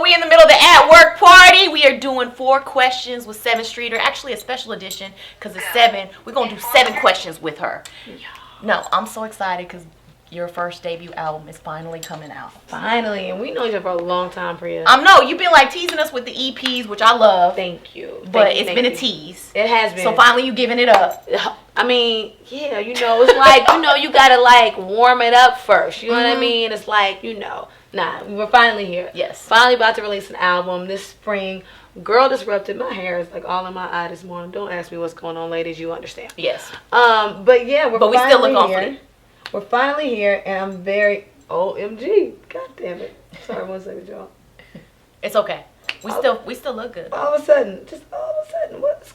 we in the middle of the at work party. We are doing 4 questions with Sevyn Streeter. Actually, a special edition because it's Sevyn. We're going to do 7 questions with her. No, I'm so excited because your first debut album is finally coming out. Finally, and we know each other for a long time, Priya. You've been like teasing us with the EPs, which I love. Thank you. But it's been a tease. It has been. So finally you giving it up. I mean, yeah, it's like, you gotta like warm it up first. You know what I mean? It's like, we're finally here. Yes. Finally about to release an album this spring. Girl Disrupted. My hair is like all in my eye this morning. Don't ask me what's going on, ladies. You understand. Yes. But yeah, we still look confident. We're finally here, and I'm very OMG. God damn it. Sorry, one second, y'all. It's okay. We still look good. All of a sudden, what's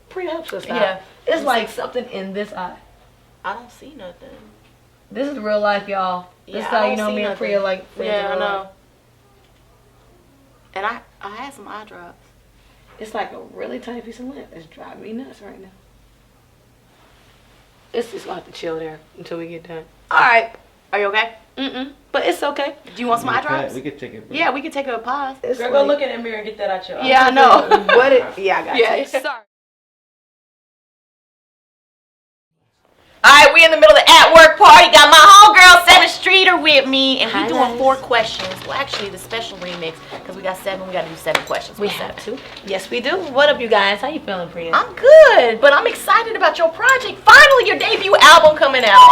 Priya helps us out. Yeah. It's like something in this eye. I don't see nothing. This is real life, y'all. This is how you know me and Priya like friends. Yeah, I know. And I had some eye drops. It's like a really tiny piece of lint. It's driving me nuts right now. It's just gonna have to chill there until we get done. All right. Are you okay? But it's okay. Do you want some eye drops? We could take it. Yeah, we could take a pause. Girl, Go look in the mirror and get that out your eye. Yeah, I know. Yeah, I got you. Sorry. All right, we in the middle of the at work party. Got my homegirl Sevyn Streeter with me, and we doing 4 questions. Well, actually, the special remix because we got 7. We got to do 7 questions. We have to. Yes, we do. What up, you guys? How you feeling, Priya? I'm good, but I'm excited about your project. Finally, your debut album coming out.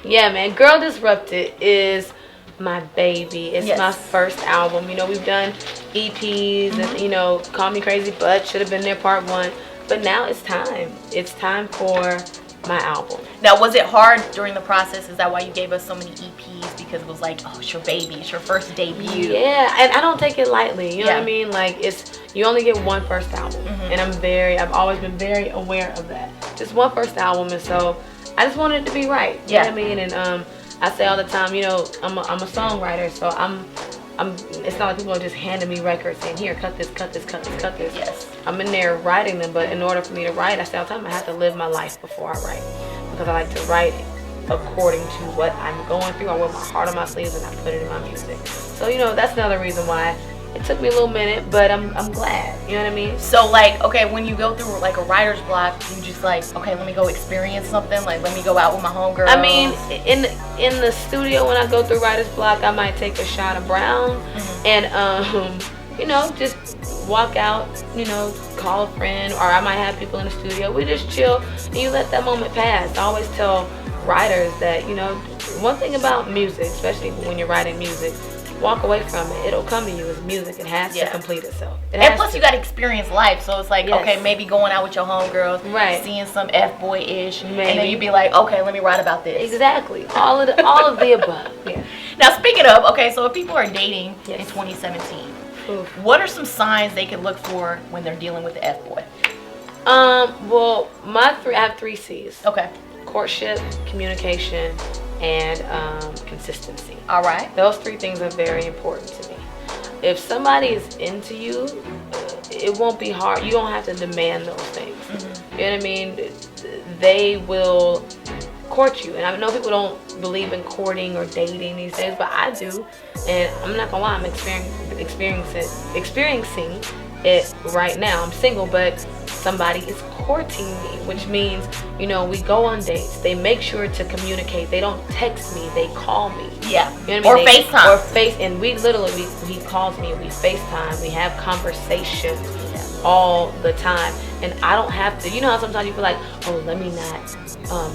Yeah, man. Girl Disrupted is my baby. It's my first album. We've done EPs and Call Me Crazy But should have been there part 1. But now it's time. It's time for my album. Now, was it hard during the process? Is that why you gave us so many EPs? Because it was like, oh, it's your baby. It's your first debut. Yeah, and I don't take it lightly. You know what I mean? Like, you only get one first album. And I've always been very aware of that. Just one first album, and so I just wanted it to be right. You know what I mean? And I say all the time, I'm a songwriter, so it's not like people are just handing me records saying, here, cut this. Yes. I'm in there writing them, but in order for me to write, I say all the time, I have to live my life before I write. Because I like to write according to what I'm going through. I wear my heart on my sleeves and I put it in my music. So, that's another reason why it took me a little minute, but I'm glad. You know what I mean? So, like, okay, when you go through, like, a writer's block, you just, like, okay, let me go experience something. Like, let me go out with my homegirl. I mean, in the studio, when I go through writer's block, I might take a shot of brown and, just walk out, call a friend, or I might have people in the studio. We just chill, and you let that moment pass. I always tell writers that, one thing about music, especially when you're writing music, walk away from it. It'll come to you as music. It has to complete itself. And plus, you got to experience life. So it's like, okay, maybe going out with your homegirls, seeing some F-boy-ish, and then you'd be like, okay, let me write about this. Exactly. All of the above. Yeah. Now, speaking of, okay, so if people are dating in 2017, what are some signs they can look for when they're dealing with the F-boy? Well, I have 3 C's. Okay. Courtship, communication, and consistency. All right. Those 3 things are very important to me. If somebody is into you, it won't be hard. You don't have to demand those things. You know what I mean? They will court you. And I know people don't believe in courting or dating these days, but I do. And I'm not gonna lie, I'm experiencing it right now. I'm single, but somebody is courting me, which means, we go on dates. They make sure to communicate. They don't text me, they call me. Yeah. You know what I mean? FaceTime. And we literally, he calls me, we FaceTime, we have conversations all the time. And I don't have to, how sometimes you feel like, oh, let me not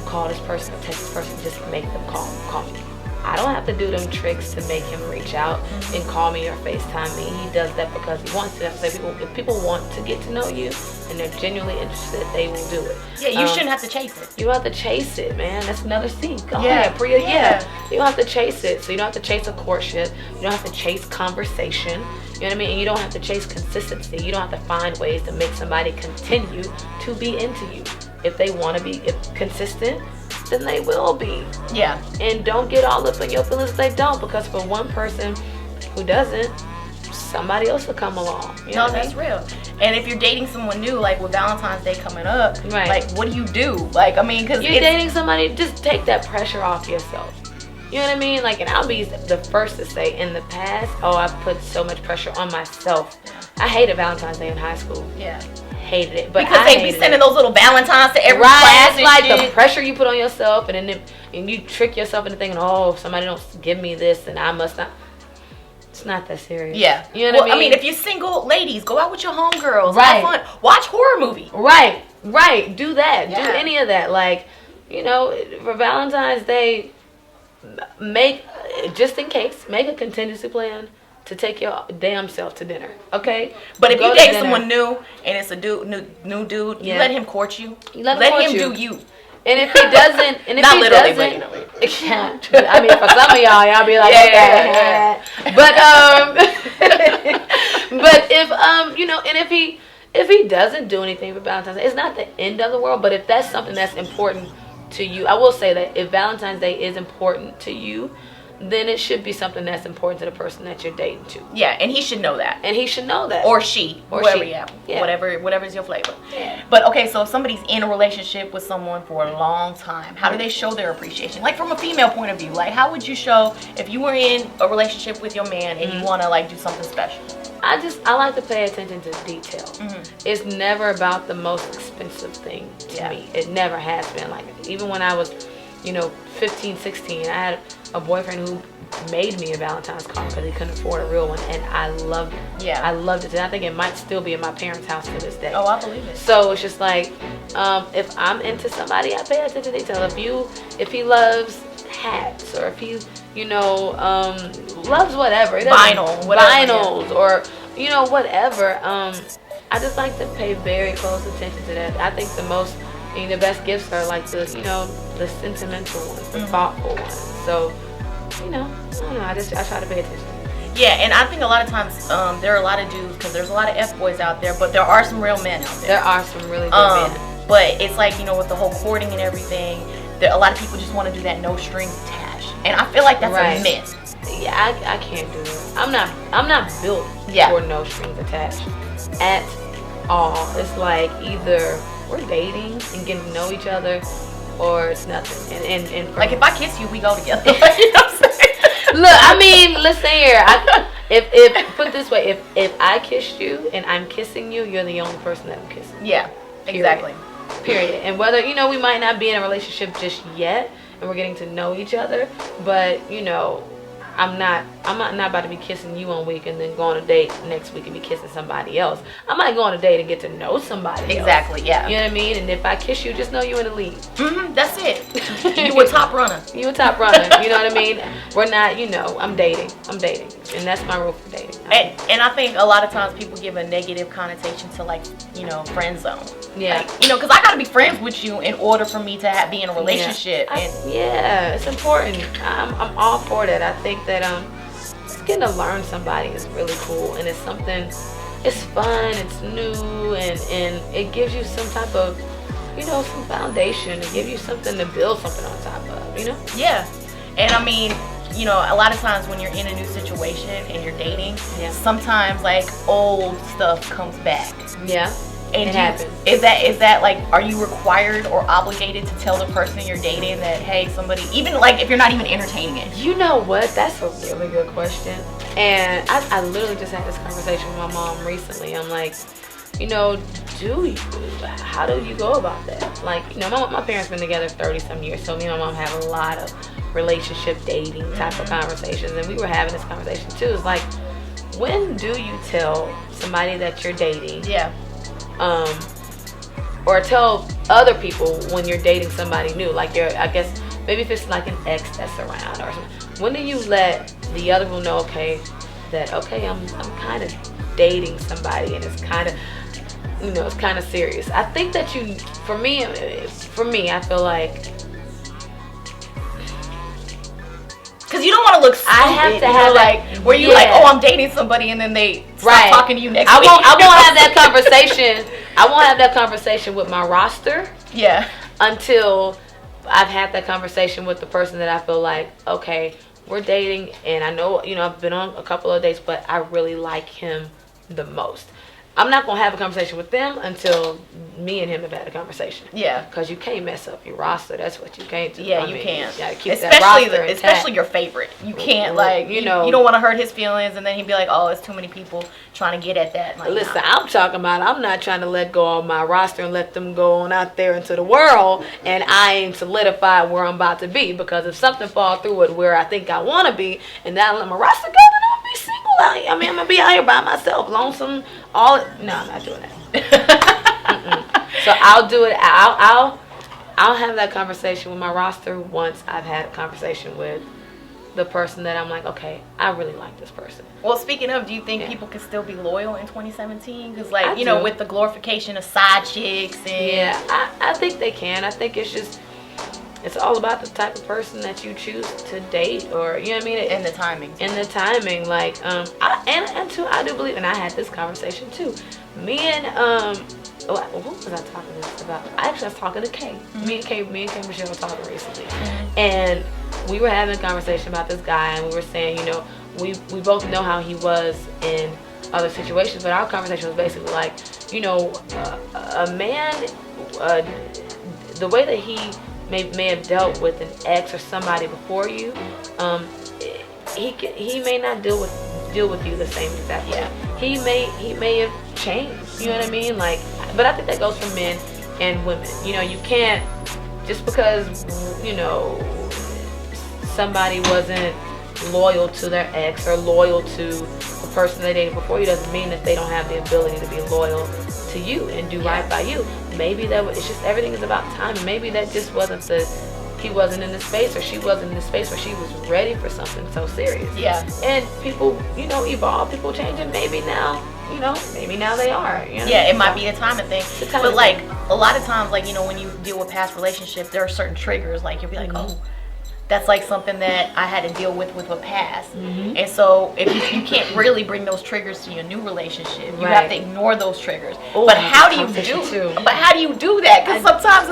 call this person or text this person, just make them call me. I don't have to do them tricks to make him reach out and call me or FaceTime me. He does that because he wants to. If people want to get to know you and they're genuinely interested, they will do it. Yeah, you shouldn't have to chase it. You don't have to chase it, man. That's another C. Priya, You don't have to chase it. So you don't have to chase a courtship. You don't have to chase conversation. You know what I mean? And you don't have to chase consistency. You don't have to find ways to make somebody continue to be into you. If they want to be consistent, then they will be. Yeah. And don't get all up in your feelings if they don't, because for one person who doesn't, somebody else will come along. That's real. And if you're dating someone new, like with Valentine's Day coming up, right, like what do you do? Like, I mean, because you're dating somebody, just take that pressure off yourself. You know what I mean? Like, and I'll be the first to say, in the past, I put so much pressure on myself. I hated Valentine's Day in high school. Yeah. Hated it. But because they be sending those little Valentines to every class. Right, it's and like shit. the pressure you put on yourself, and then and you trick yourself into thinking, if somebody don't give me this, then I must not. It's not that serious. Yeah. You know what I mean? if you're single, ladies, go out with your homegirls. Right. Have fun. Watch horror movie. Right. Do that. Yeah. Do any of that. Like, for Valentine's Day, just in case, make a contingency plan to take your damn self to dinner, okay? But if Go you to date dinner. someone new and it's a new dude, you let him court you. Let him court do you. And if he doesn't, Not literally, but you know. I mean, for some of y'all be like, okay. But but if and if he doesn't do anything for Valentine's Day, it's not the end of the world. But if that's something that's important to you, I will say that if Valentine's Day is important to you, then it should be something that's important to the person that you're dating to. Yeah, and he should know that. And he should know that. Or she. Or whoever she. you have. Yeah. Whatever's your flavor. Yeah. But okay, so if somebody's in a relationship with someone for a long time, how do they show their appreciation? Like from a female point of view, like how would you show if you were in a relationship with your man and you want to like do something special? I like to pay attention to detail. It's never about the most expensive thing to me. It never has been. Like, even when I was, 15, 16, I had a boyfriend who made me a Valentine's card because he couldn't afford a real one, and I loved it. Yeah. I loved it. And I think it might still be in my parents' house to this day. Oh, I believe it. So it's just like, if I'm into somebody, I pay attention to detail. If he loves hats, or if he, loves whatever. Vinyls, or, whatever. I just like to pay very close attention to that. I think the best gifts are like the sentimental ones, the thoughtful ones. So, I don't know, I try to pay attention. Yeah, and I think a lot of times there are a lot of dudes, because there's a lot of F-boys out there, but there are some real men out there. There are some really good men. But it's like, with the whole courting and everything, a lot of people just want to do that no strings attached. And I feel like that's a myth. Yeah, I can't do it. I'm not built for no strings attached at all. It's like either we're dating and getting to know each other, or it's nothing. And like if I kiss you, we go together. You know what I'm saying? Look, I mean, listen here. If put it this way, if I kissed you and I'm kissing you, you're the only person that I'm kissing. Yeah, exactly. Period. And whether we might not be in a relationship just yet, and we're getting to know each other, but I'm not about to be kissing you one week and then go on a date next week and be kissing somebody else. I might go on a date and get to know somebody Exactly, else. yeah. You know what I mean? And if I kiss you, just know you're in the lead. That's it. You a top runner. You a top runner. You know what I mean? We're not, I'm dating. And that's my rule for dating. And I think a lot of times people give a negative connotation to like, friend zone. Yeah. Like, because I got to be friends with you in order for me to be in a relationship. Yeah, it's important. I'm all for that. I think that just getting to learn somebody is really cool, and it's something. It's fun. It's new, and it gives you some type of, some foundation. It gives you something to build something on top of. Yeah, and I mean, a lot of times when you're in a new situation and you're dating, sometimes like old stuff comes back. Yeah. And it happens. Is that like, are you required or obligated to tell the person you're dating that, hey, somebody, even like if you're not even entertaining it? You know what? That's a really good question. And I literally just had this conversation with my mom recently. I'm like, how do you go about that? Like, my parents been together 30-some years, so me and my mom have a lot of relationship dating type of conversations, and we were having this conversation too. It's like, when do you tell somebody that you're dating? Yeah. Or tell other people when you're dating somebody new, like I guess maybe if it's like an ex that's around or something. When do you let the other people know, okay, I'm kind of dating somebody, and it's kind of, it's kind of serious. I think that for me, I feel like, because you don't want to look stupid. I have to have where you like, oh, I'm dating somebody, and then they stop talking to you next week. I won't have that conversation. I won't have that conversation with my roster. Yeah. Until I've had that conversation with the person that I feel like, okay, we're dating, and I know, I've been on a couple of dates, but I really like him the most. I'm not gonna have a conversation with them until me and him have had a conversation. Yeah. Because you can't mess up your roster. That's what you can't do. Yeah, you can't. You gotta keep especially that roster intact. especially your favorite. You can't like you don't want to hurt his feelings, and then he'd be like, oh, it's too many people trying to get at that. Like, listen, nah. I'm talking about I'm not trying to let go of my roster and let them go on out there into the world, and I ain't solidified where I'm about to be, because if something falls through it where I think I want to be, and then I let my roster go, then I'm gonna be single out here. I mean, I'm gonna be out here by myself, lonesome. No, I'm not doing that. So I'll do it. I'll have that conversation with my roster once I've had a conversation with the person that I'm like, okay, I really like this person. Well, speaking of, do you think people can still be loyal in 2017? Because, like, I do. with the glorification of side chicks and... Yeah, I think they can. I think it's all about the type of person that you choose to date, or, you know what I mean? And the timing. And the timing, like, and too, I do believe, and I had this conversation too. Me and, what was I talking to this about? I was talking to Kay. Mm-hmm. Me and Kay Michelle were talking recently. Mm-hmm. And we were having a conversation about this guy, and we were saying, we both know how he was in other situations, but our conversation was basically like, a man, the way that he may have dealt with an ex or somebody before you, he may not deal with you the same exact way. He may have changed. You know what I mean? Like, but I think that goes for men and women. You can't, just because somebody wasn't loyal to their ex or loyal to the person they dated before you, doesn't mean that they don't have the ability to be loyal to you and do right by you. Maybe it's just, everything is about time. Maybe that just he wasn't in the space, or she wasn't in the space where she was ready for something so serious. Yeah. And people, evolve, people change, and maybe now they are. It might be a timing thing. But like, a lot of times, like, when you deal with past relationships, there are certain triggers. Like, you'll be like, oh, that's like something that I had to deal with a past. Mm-hmm. And so if you can't really bring those triggers to your new relationship, you have to ignore those triggers. Ooh, but how do you do that? Because sometimes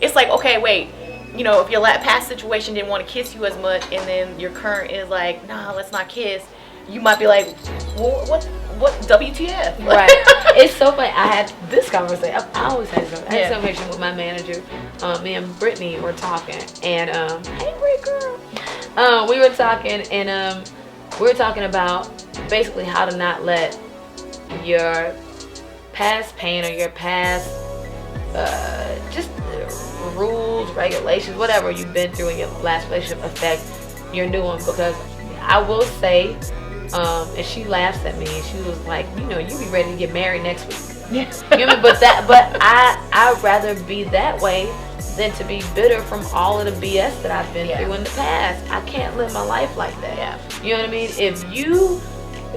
it's like, okay, wait, if your past situation didn't want to kiss you as much, and then your current is like, nah, let's not kiss, you might be like, well, what WTF? Right. It's so funny. I had this conversation. I always had this conversation with my manager. Me and Brittany were talking, and hey, great girl. We were talking, and we were talking about basically how to not let your past pain or your past just rules, regulations, whatever you've been through in your last relationship affect your new one. Because I will say, and she laughs at me, and she was like, you be ready to get married next week. Yes. You know, but I'd rather be that way than to be bitter from all of the BS that I've been through in the past. I can't live my life like that. Yeah. You know what I mean? If you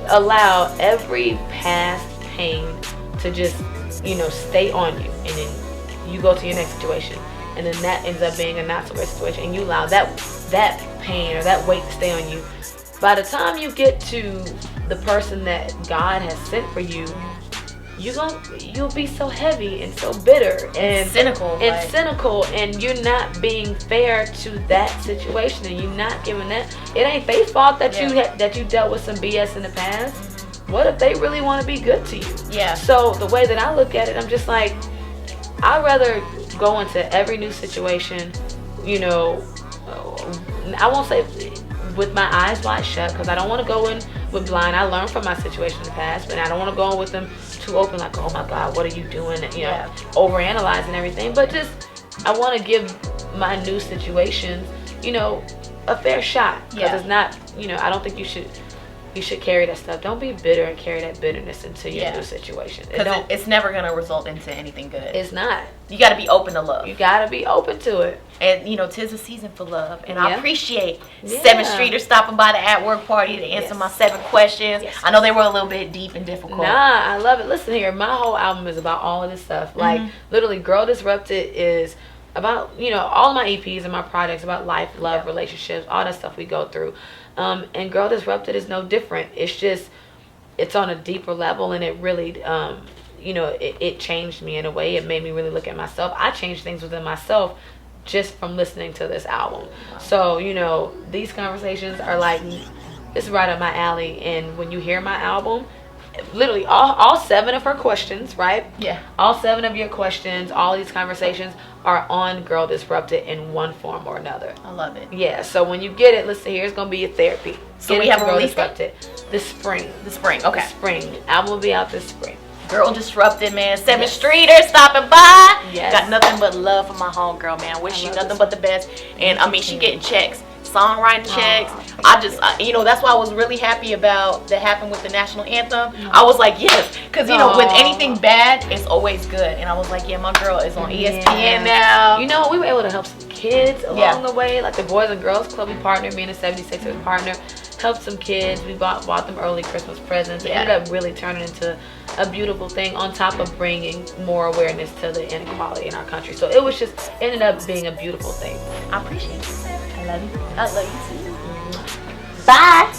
allow every past pain to just, stay on you, and then you go to your next situation, and then that ends up being a not so great situation, and you allow that pain or that weight to stay on you, by the time you get to the person that God has sent for you, you'll be so heavy and so bitter and cynical, and you're not being fair to that situation, and you're not giving that. It ain't their fault that you dealt with some BS in the past. What if they really want to be good to you? Yeah. So the way that I look at it, I'm just like, I'd rather go into every new situation, I won't say with my eyes wide shut, because I don't want to go in with blind. I learned from my situation in the past, but I don't want to go in with them too open, like, oh my God, what are you doing? Overanalyzing everything. But just, I want to give my new situations, a fair shot. Because it's not, I don't think you should carry that stuff. Don't be bitter and carry that bitterness into your new situation. Because it's never going to result into anything good. It's not. You got to be open to love. You got to be open to it. And, 'tis a season for love. And I appreciate Sevyn Streeter stopping by the At Work party to answer my 7 questions. Yes. I know they were a little bit deep and difficult. Nah, I love it. Listen here, my whole album is about all of this stuff. Like, literally, Girl Disrupted is about, all of my EPs and my projects about life, love, relationships, all that stuff we go through. And Girl Disrupted is no different. It's just, it's on a deeper level, and it really, it changed me in a way. It made me really look at myself. I changed things within myself just from listening to this album. Wow. So, these conversations are like, it's right up my alley. And when you hear my album, literally all 7 of her questions, right? Yeah. All 7 of your questions, all these conversations are on Girl Disrupted in one form or another. I love it. Yeah, so when you get it, listen, here's going to be your therapy. So Get we it have to a Girl release Disrupted this spring. The spring. Okay. This spring. Album will be out this spring. Girl Disrupted, man. Sevyn Yes. Streeter stopping by. Yes. Got nothing but love for my homegirl, man. Wish you nothing but the best. And I mean, she getting checks, songwriting checks. I just, you know, that's why I was really happy about that happened with the national anthem. I was like, yes, because you know, with anything bad, it's always good. And I was like, yeah, my girl is on ESPN now. You know, we were able to help some kids along the way, like the Boys and Girls Club. We partnered, me and the 76ers partner, helped some kids. We bought them early Christmas presents. It ended up really turning into a beautiful thing, on top of bringing more awareness to the inequality in our country. So it was just ended up being a beautiful thing. I appreciate you, Sevyn. I love you. I love you too. Bye.